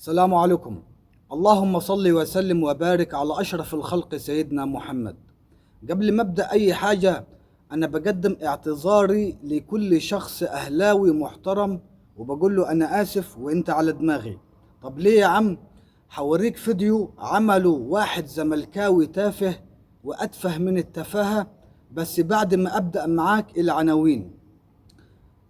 السلام عليكم. اللهم صل وسلم وبارك على أشرف الخلق سيدنا محمد. قبل ما أبدأ أي حاجة أنا بقدم اعتذاري لكل شخص أهلاوي محترم وبقول له أنا آسف وإنت على دماغي. طب ليه يا عم؟ حوريك فيديو عمله واحد زملكاوي تافه وأتفه من التفاهة، بس بعد ما أبدأ معاك العناوين.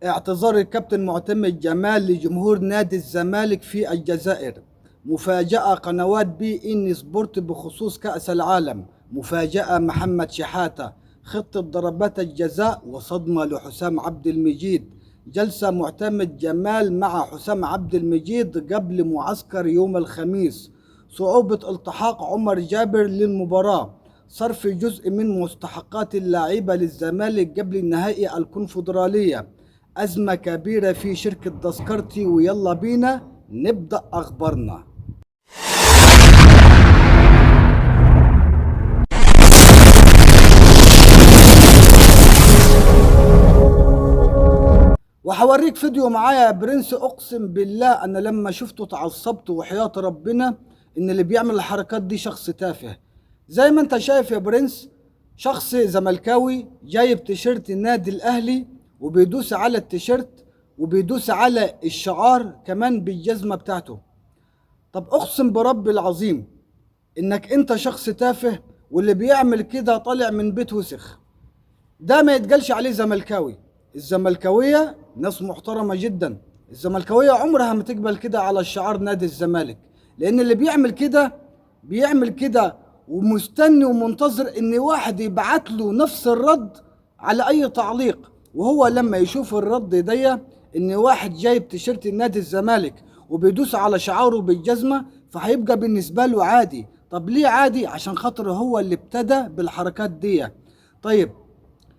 اعتذار الكابتن معتمد جمال لجمهور نادي الزمالك في الجزائر. مفاجأة قنوات بي إن سبورت بخصوص كأس العالم. مفاجأة محمد شحاتة. خطة ضربات الجزاء وصدمة لحسام عبد المجيد. جلسة معتمد جمال مع حسام عبد المجيد قبل معسكر يوم الخميس. صعوبة التحاق عمر جابر للمباراة. صرف جزء من مستحقات اللاعيبة للزمالك قبل نهائي الكونفدرالية. أزمة كبيرة في شركة تذكرتي، ويلا بينا نبدأ أخبارنا. وحوريك فيديو معايا يا برنس. أقسم بالله أنا لما شفته تعصبت، وحياة ربنا إن اللي بيعمل الحركات دي شخص تافه. زي ما أنت شايف يا برنس، شخص زملكاوي جايب تيشيرت النادي الأهلي وبيدوس على التيشيرت وبيدوس على الشعار كمان بالجزمة بتاعته. طب اقسم برب العظيم انك انت شخص تافه، واللي بيعمل كده طالع من بيت وسخ. ده ما يتقالش عليه زملكاوي. الزملكاوية ناس محترمة جدا. الزملكاوية عمرها ما تقبل كده على الشعار نادي الزمالك، لان اللي بيعمل كده بيعمل كده ومستني ومنتظر ان واحد يبعت له نفس الرد على اي تعليق. وهو لما يشوف الرد دي ان واحد جايب تيشيرت نادي الزمالك وبيدوس على شعاره بالجزمة، فهيبقى بالنسبة له عادي. طب ليه عادي؟ عشان خاطر هو اللي ابتدى بالحركات دي. طيب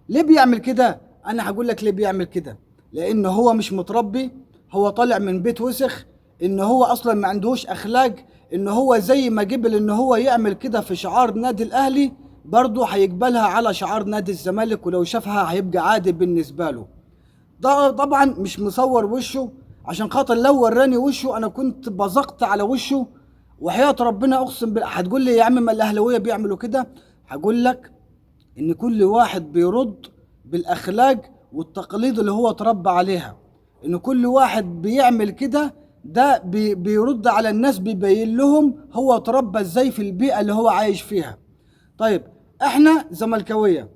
ليه بيعمل كده؟ انا هقول لك ليه بيعمل كده. لان هو مش متربي، هو طالع من بيت وسخ، ان هو اصلا ما عندهوش اخلاق. ان هو زي ما قبل ان هو يعمل كده في شعار نادي الاهلي، برضه هيقبلها على شعار نادي الزمالك، ولو شافها هيبقى عادي بالنسبه له. ده طبعا مش مصور وشه، عشان خاطر لو وراني وشه انا كنت بزقت على وشه. وحياة ربنا اقسم بالله. هتقول لي يا عم ما الاهلاويه بيعملوا كده؟ هقول لك ان كل واحد بيرد بالاخلاق والتقاليد اللي هو اتربى عليها. ان كل واحد بيعمل كده ده بيرد على الناس، بيبين لهم هو اتربى ازاي في البيئة اللي هو عايش فيها. طيب احنا زملكاوية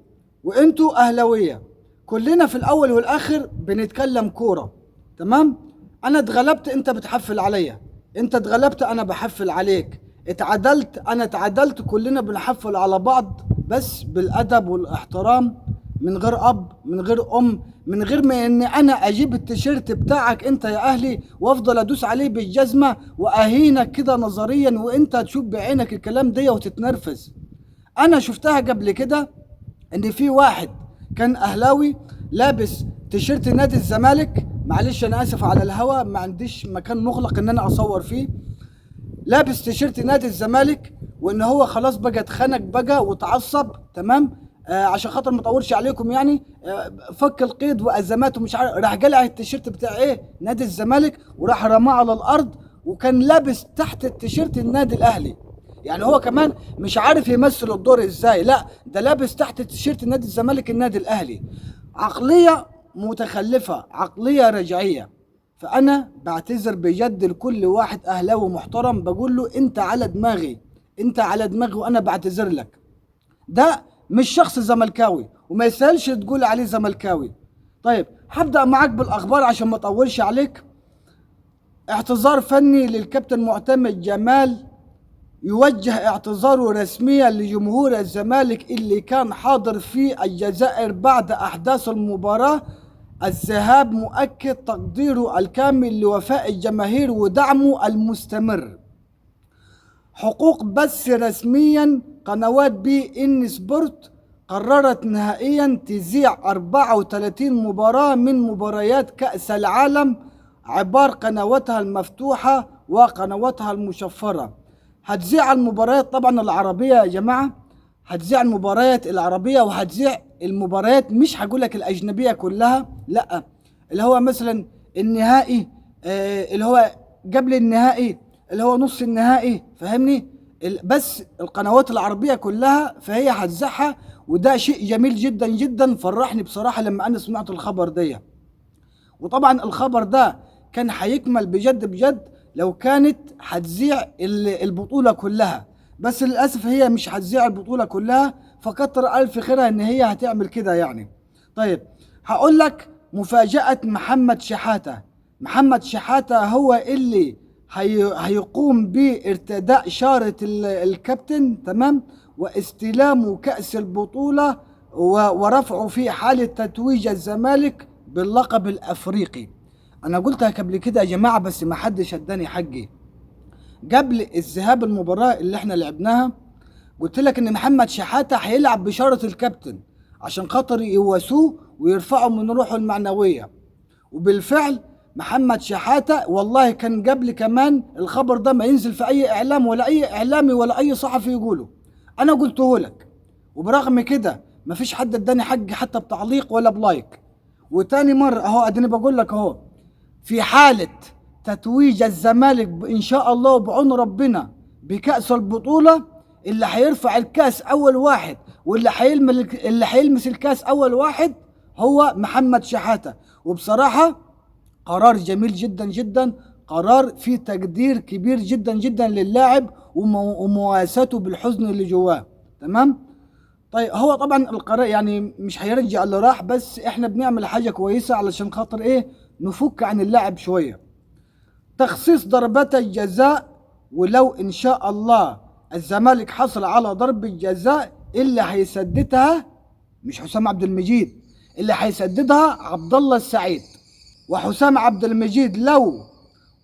وانتوا اهلاوية، كلنا في الاول والاخر بنتكلم كورة، تمام؟ انا اتغلبت انت بتحفل عليا، انت اتغلبت انا بحفل عليك، اتعدلت انا اتعدلت، كلنا بنحفل على بعض بس بالادب والاحترام، من غير اب من غير ام، من غير ما ان انا اجيب التيشيرت بتاعك انت يا اهلي وافضل ادوس عليه بالجزمه واهينك كده نظريا وانت تشوف بعينك الكلام ده وتتنرفز. انا شفتها قبل كده ان في واحد كان اهلاوي لابس تيشيرت نادي الزمالك، معلش انا اسف على الهوا، ما عنديش مكان مغلق ان انا اصور فيه، لابس تيشيرت نادي الزمالك، وان هو خلاص بقى اتخنق بقى وتعصب، تمام؟ عشان خاطر ما اطولش عليكم يعني، فك القيد وازمات ومش عارف، راح قلع التيشيرت بتاع ايه نادي الزمالك وراح رماه على الارض، وكان لابس تحت التيشيرت النادي الاهلي. يعني هو كمان مش عارف يمثل الدور ازاي، لا ده لابس تحت التيشيرت نادي الزمالك النادي الاهلي. عقليه متخلفه، عقليه رجعيه. فانا بعتذر بجد لكل واحد اهلاوي محترم، بقول له انت على دماغي، انت على دماغي، وانا بعتذر لك. ده مش شخص زملكاوي وما يسهلش تقول عليه زملكاوي. طيب هبدأ معاك بالاخبار عشان ما اطولش عليك. اعتذار فني للكابتن معتمد جمال، يوجه اعتذاره رسميا لجمهور الزمالك اللي كان حاضر في الجزائر بعد احداث المباراة الذهاب، مؤكد تقديره الكامل لوفاء الجماهير ودعمه المستمر. حقوق بث رسميا قنوات بي ان سبورت قررت نهائيا تذيع 34 مباراة من مباريات كأس العالم عبر قنواتها المفتوحة وقنواتها المشفرة. هتذيع المباريات طبعا العربية يا جماعة، هتذيع المباريات العربية، وهتذيع المباريات مش هقولك الأجنبية كلها، لا، اللي هو مثلا النهائي، اللي هو قبل النهائي اللي هو نص النهائي، فاهمني؟ بس القنوات العربية كلها فهي هتذاعها، وده شيء جميل جدا جدا، فرحني بصراحة لما أنا سمعت الخبر ده. وطبعا الخبر ده كان هيكمل بجد بجد لو كانت هتذيع البطولة كلها، بس للأسف هي مش هتذيع البطولة كلها، فكتر ألف خيرها إن هي هتعمل كده يعني. طيب هقول لك مفاجأة محمد شحاتة. محمد شحاتة هو اللي هيقوم بارتداء شارة الكابتن، تمام، واستلام كأس البطولة ورفعه في حالة تتويج الزمالك باللقب الافريقي. انا قلتها قبل كده يا جماعه بس ما حدش اداني حقي. قبل الذهاب المباراه اللي احنا لعبناها قلت لك ان محمد شحاته هيلعب بشاره الكابتن عشان خاطر يواسوه ويرفعوا من روحه المعنويه. وبالفعل محمد شحاته والله كان قبل كمان الخبر ده ما ينزل في اي اعلام ولا اي اعلامي ولا اي صحفي يقوله، انا قلته لك. وبرغم كده مفيش حد اداني حقي حتى بتعليق ولا بلايك. وتاني مرة اهو اديني بقول لك اهو، في حالة تتويج الزمالك ان شاء الله وبعون ربنا بكأس البطولة، اللي هيرفع الكاس اول واحد واللي هيلمس الكاس اول واحد هو محمد شحاتة. وبصراحة قرار جميل جدا جدا، قرار فيه تقدير كبير جدا جدا للاعب ومواساته بالحزن اللي جواه، تمام. طيب هو طبعا القرار يعني مش هيرجع اللي راح، بس احنا بنعمل حاجه كويسه علشان خاطر ايه، نفك عن اللاعب شويه. تخصيص ضربات الجزاء، ولو ان شاء الله الزمالك حصل على ضربه جزاء اللي هيسددها مش حسام عبد المجيد، اللي هيسددها عبد الله السعيد. وحسام عبد المجيد لو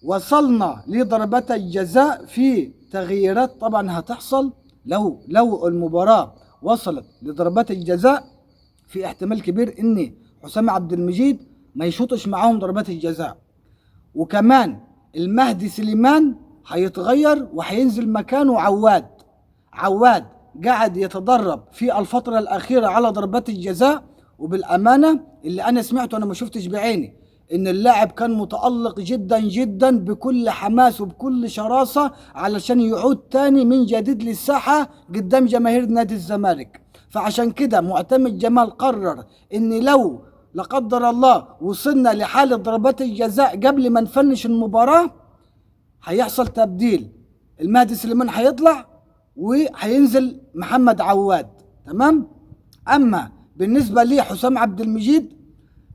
وصلنا لضربات الجزاء في تغييرات طبعا هتحصل، لو المباراة وصلت لضربات الجزاء في احتمال كبير ان حسام عبد المجيد ما يشوطش معاهم ضربات الجزاء. وكمان المهدي سليمان هيتغير وهينزل مكانه عواد. عواد قاعد يتدرب في الفترة الأخيرة على ضربات الجزاء، وبالأمانة اللي أنا سمعته أنا ما شفتش بعيني إن اللاعب كان متألق جدا جدا بكل حماس وبكل شراسة علشان يعود تاني من جديد للساحة قدام جماهير نادي الزمالك. فعشان كده معتمد جمال قرر إن لو لا قدر الله وصلنا لحالة ضربات الجزاء قبل ما نفنش المباراة هيحصل تبديل، المهدي سليمان هيطلع وهينزل محمد عواد، تمام. اما بالنسبه لي حسام عبد المجيد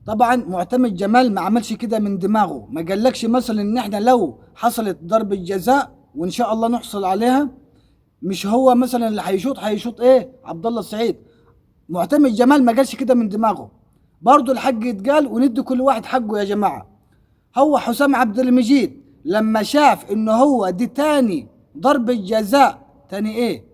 طبعا معتمد جمال ما عملش كده من دماغه، ما قالكش مثلا ان احنا لو حصلت ضربه جزاء وان شاء الله نحصل عليها مش هو مثلا اللي هيشوط ايه عبد الله السعيد. معتمد جمال ما قالش كده من دماغه، برضه الحق يتقال وندي كل واحد حقه يا جماعه. هو حسام عبد المجيد لما شاف انه هو دي تاني ضربة جزاء، تاني ايه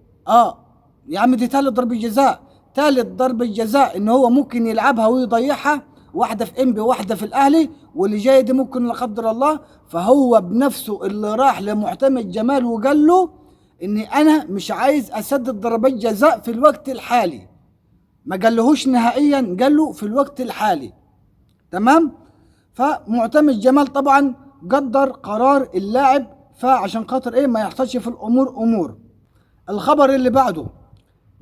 يا عم دي تالت ضربة جزاء، تالت ضربة جزاء ان هو ممكن يلعبها ويضيعها، واحدة في انبي واحدة في الاهلي واللي جاي دي ممكن لا قدر الله. فهو بنفسه اللي راح لمعتمد جمال وقال له اني انا مش عايز اسدد ضربات جزاء في الوقت الحالي، ما قالهوش نهائيا، قال له في الوقت الحالي، تمام. فمعتمد جمال طبعا قدر قرار اللاعب، فعشان خاطر ايه ما يحصلش في الامور. الخبر اللي بعده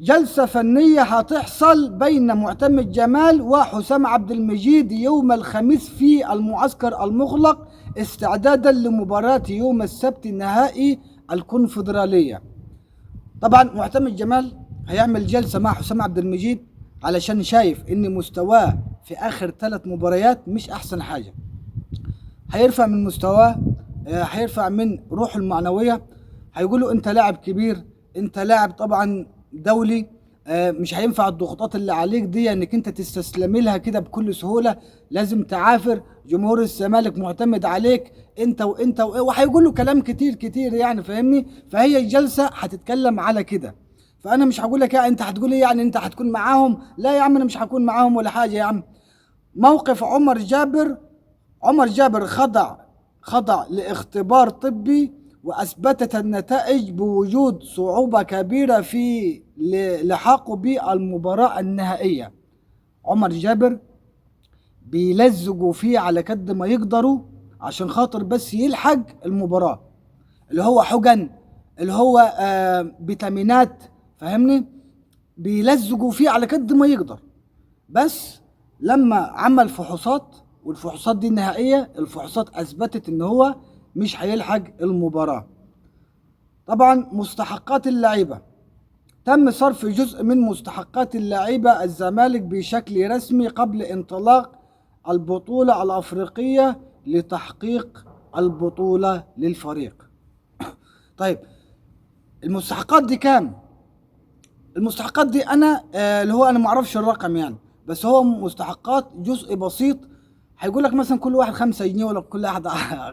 جلسة فنية هتحصل بين معتمد جمال وحسام عبد المجيد يوم الخميس في المعسكر المغلق استعدادا لمباراة يوم السبت نهائي الكونفدرالية. طبعا معتمد جمال هيعمل جلسة مع حسام عبد المجيد علشان شايف ان مستواه في اخر 3 مباريات مش احسن حاجة، هيرفع من مستواه، هيرفع من روحه المعنوية، هيقولوا انت لاعب كبير، انت لاعب طبعا دولي، مش هينفع الضغوطات اللي عليك دي انك انت تستسلمي لها كده بكل سهولة، لازم تعافر، جمهور الزمالك معتمد عليك انت وانت وهيقولوا كلام كتير كتير يعني، فاهمني. فهي الجلسة هتتكلم على كده، فانا مش هقول لك انت هتقول ايه يعني انت هتكون معاهم، لا يا عم انا مش هكون معاهم ولا حاجة يا عم. موقف عمر جابر خضع لاختبار طبي وأثبتت النتائج بوجود صعوبة كبيرة في لحاقه بالمباراة النهائية. عمر جابر بيلزقوا فيه على قد ما يقدروا عشان خاطر بس يلحق المباراة. اللي هو حقن، اللي هو فيتامينات، فاهمني؟ بيلزقوا فيه على قد ما يقدر. بس لما عمل فحوصات، والفحوصات دي النهائية، الفحوصات أثبتت إن هو مش هيلحق المباراة. طبعا مستحقات اللعيبة، تم صرف جزء من مستحقات اللعيبة الزمالك بشكل رسمي قبل انطلاق البطولة الأفريقية لتحقيق البطولة للفريق. طيب المستحقات دي كام؟ المستحقات دي انا اللي هو انا ما اعرفش الرقم يعني، بس هو مستحقات جزء بسيط. هيقول لك مثلا كل واحد 5 جنيه، ولا كل واحد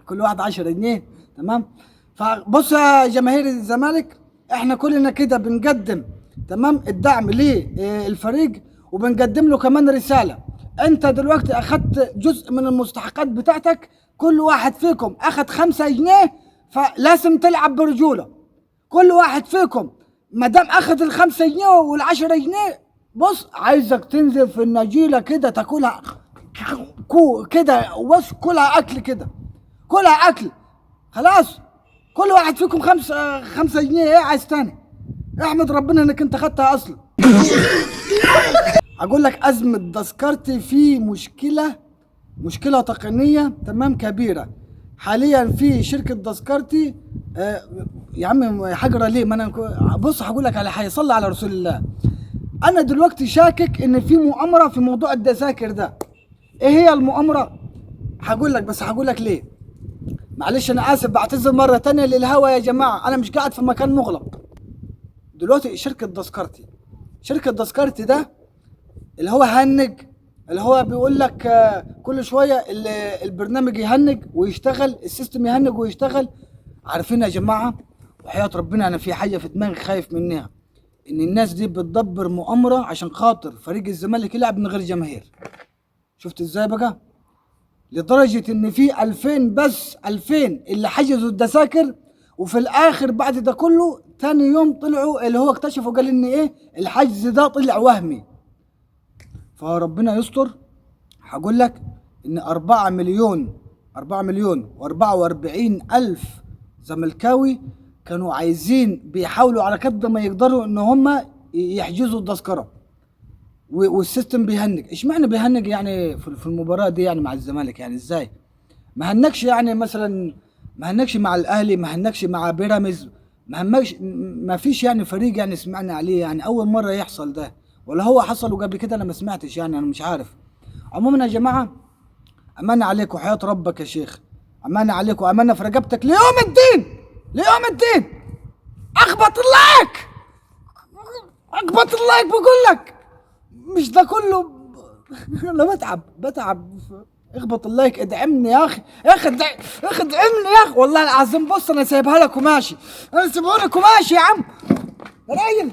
كل واحد 10 جنيه. تمام. فبص يا جماهير الزمالك، احنا كلنا كده بنقدم تمام الدعم للفريق، وبنقدم له كمان رسالة. انت دلوقتي اخدت جزء من المستحقات بتاعتك، كل واحد فيكم اخد 5 جنيه، فلازم تلعب برجولة. كل واحد فيكم ما دام اخذ ال5 جنيه وال10 جنيه، بص عايزك تنزل في النجيله كده تاكلها كده، بص كلها اكل كده، كلها اكل. خلاص كل واحد فيكم 5 جنيه، ايه عايز تاني؟ احمد ربنا انك انت خدتها اصلا. اقول لك ازمه تذكرتي في مشكله تقنيه تمام كبيره حاليا في شركه تذكرتي. يا عم حجره ليه؟ ما انا بص هقول لك على حاجه، صلي على رسول الله. انا دلوقتي شاكك ان في مؤامره في موضوع التذاكر ده. ايه هي المؤامره؟ هقول لك، بس هقول لك ليه. معلش انا اسف، بعتذر مره تانية للهوا يا جماعه، انا مش قاعد في مكان مغلق. دلوقتي شركه تذكرتي ده اللي هو هنج، اللي هو بيقول لك كل شويه البرنامج يهنج ويشتغل، السيستم يهنج ويشتغل. عارفين يا جماعه، وحياه ربنا انا في حاجه في دماغي خايف منها، ان الناس دي بتدبر مؤامره عشان خاطر فريق الزمالك يلعب من غير جماهير. شفت ازاي بقى؟ لدرجه ان في 2000 بس 2000 اللي حجزوا التذاكر، وفي الاخر بعد ده كله تاني يوم طلعوا اللي هو اكتشفوا قال ان ايه الحجز ده طلع وهمي. فربنا يستر. هقول لك ان 4 مليون و44 الف زملكاوي كانوا عايزين بيحاولوا على قد ما يقدروا ان هم يحجزوا التذكره، والسيستم بيهنج. اشمعنى بيهنج يعني في المباراه دي يعني مع الزمالك؟ يعني ازاي ما هنكش؟ يعني مثلا ما هنكش مع الاهلي، ما هنكش مع بيراميدز، ما هنكش، ما فيش يعني فريق يعني سمعنا عليه، يعني اول مره يحصل ده، ولا هو حصل وقبل كده انا ما سمعتش؟ يعني انا مش عارف. عموما يا جماعه، امانه عليكم وحياه ربك يا شيخ، امانه عليكم، امانه في رقبتك ليوم الدين، ليوم الدين. اخبط اللايك، اخبط اللايك بقول لك، مش ده كله. انا بتعب. اخبط اللايك، ادعمني يا اخي، يا اخي ادعمني يا اخي، والله العظيم. بص انا سايبها لك وماشي، انا سايبها لك وماشي يا عم راجل.